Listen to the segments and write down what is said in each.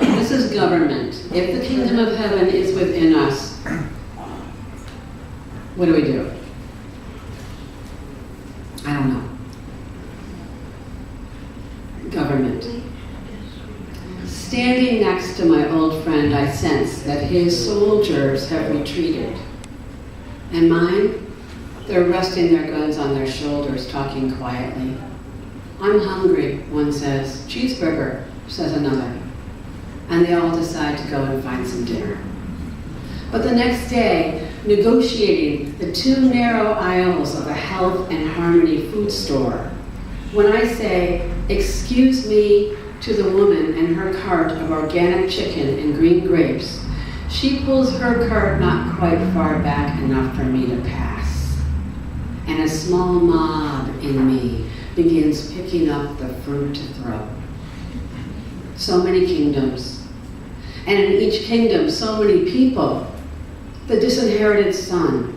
This is government. If the kingdom of heaven is within us, what do? I don't know. Government. Standing next to my old friend, I sense that his soldiers have retreated. And mine, they're resting their guns on their shoulders, talking quietly. I'm hungry, one says. Cheeseburger, says another. And they all decide to go and find some dinner. But the next day, negotiating the two narrow aisles of a health and harmony food store, when I say, "Excuse me," to the woman and her cart of organic chicken and green grapes, she pulls her cart not quite far back enough for me to pass. And a small mob in me begins picking up the fruit to throw. So many kingdoms. And in each kingdom, so many people. The disinherited son,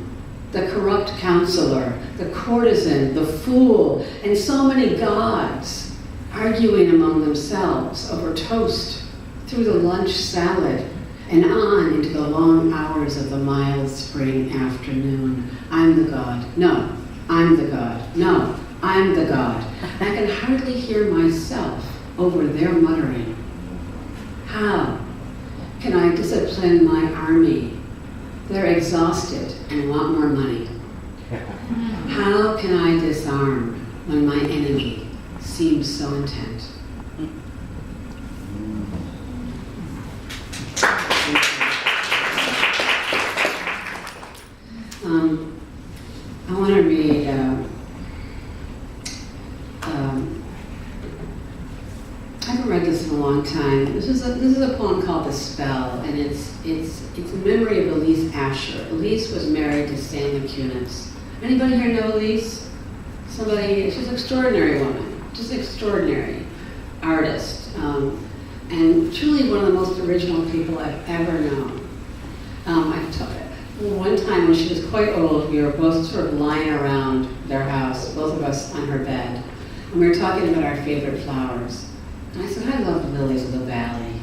the corrupt counselor, the courtesan, the fool, and so many gods arguing among themselves over toast, through the lunch salad, and on into the long hours of the mild spring afternoon. I'm the god. No, I'm the god. No, I'm the god. I can hardly hear myself over their muttering. How can I discipline my army? They're exhausted and want more money. How can I disarm when my enemy seems so intent? I want to read I haven't read this in a long time. This is a poem called "The Spell," and it's in memory of Elise Asher. Elise was married to Stanley Kunitz. Anybody here know Elise? Somebody? She's an extraordinary woman, just an extraordinary artist, and truly one of the most original people I've ever known. One time when she was quite old, we were both sort of lying around their house, both of us on her bed, and we were talking about our favorite flowers. And I said, "I love lilies of the valley."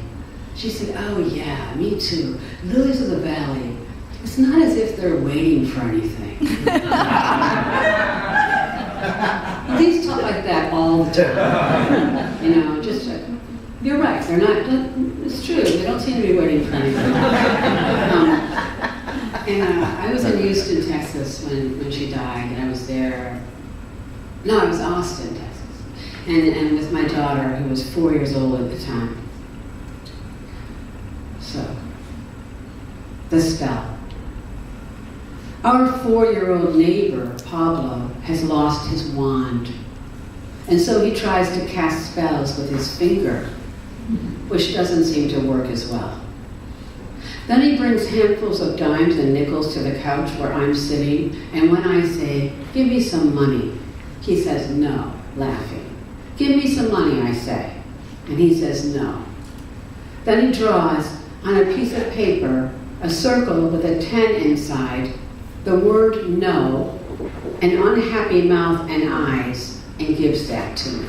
She said, "Oh yeah, me too. Lilies of the valley. It's not as if they're waiting for anything." These talk like that all the time. You know, just, you're right, they're not, it's true, they don't seem to be waiting for anything. I was in Houston, Texas when she died, and I was there. No, I was Austin, Texas. And with my daughter, who was 4 years old at the time. So, the spell. Our 4-year-old neighbor, Pablo, has lost his wand. And so he tries to cast spells with his finger, which doesn't seem to work as well. Then he brings handfuls of dimes and nickels to the couch where I'm sitting, and when I say, "Give me some money," he says no, laughing. "Give me some money," I say, and he says no. Then he draws on a piece of paper a circle with a 10 inside, the word no, an unhappy mouth and eyes, and gives that to me.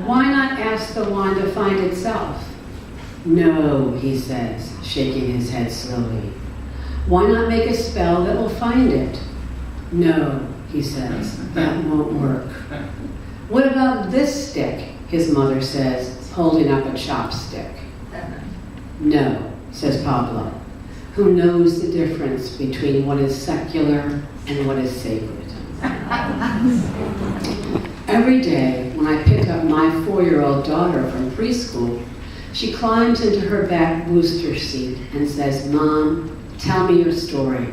Why not ask the wand to find itself? "No," he says, shaking his head slowly. "Why not make a spell that will find it?" "No," he says, "that won't work." "What about this stick?" his mother says, holding up a chopstick. "No," says Pablo, who knows the difference between what is secular and what is sacred. Every day when I pick up my 4-year-old daughter from preschool, she climbs into her back booster seat and says, "Mom, tell me your story."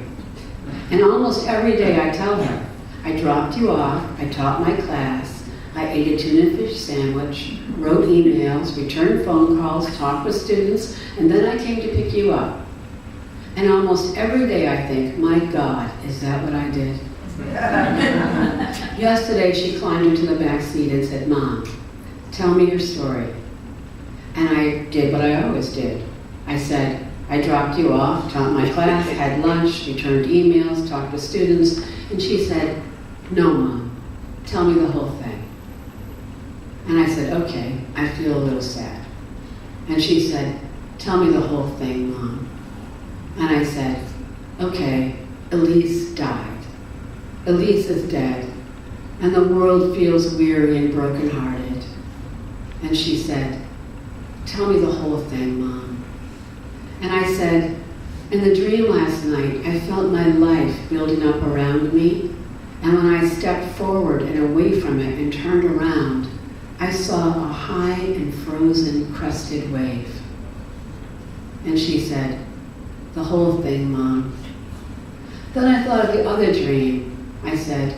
And almost every day I tell her, I dropped you off, I taught my class, I ate a tuna fish sandwich, wrote emails, returned phone calls, talked with students, and then I came to pick you up. And almost every day I think, my God, is that what I did? Yesterday she climbed into the back seat and said, "Mom, tell me your story." And I did what I always did. I said, I dropped you off, taught my class, had lunch, returned emails, talked with students, and she said, "No, Mom, tell me the whole thing." And I said, okay, I feel a little sad. And she said, tell me the whole thing, Mom. And I said, okay, Elise died. Elise is dead, and the world feels weary and brokenhearted. And she said, tell me the whole thing, Mom. And I said, in the dream last night, I felt my life building up around me, and when I stepped forward and away from it and turned around, I saw a high and frozen crested wave. And she said, the whole thing, Mom. Then I thought of the other dream. I said,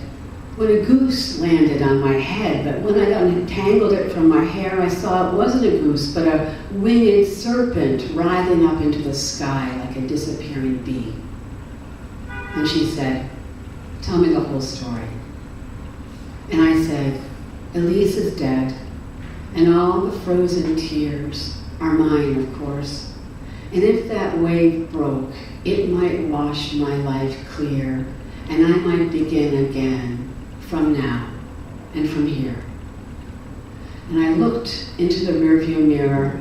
when a goose landed on my head, but when I untangled it from my hair, I saw it wasn't a goose, but a winged serpent writhing up into the sky like a disappearing bee. And she said, tell me the whole story. And I said, Elise is dead, and all the frozen tears are mine, of course. And if that wave broke, it might wash my life clear, and I might begin again from now and from here. And I looked into the rearview mirror.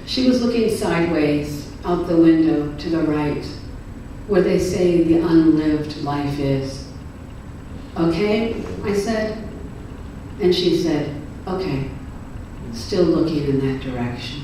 She was looking sideways out the window to the right, where they say the unlived life is. Okay, I said. And she said, okay, still looking in that direction.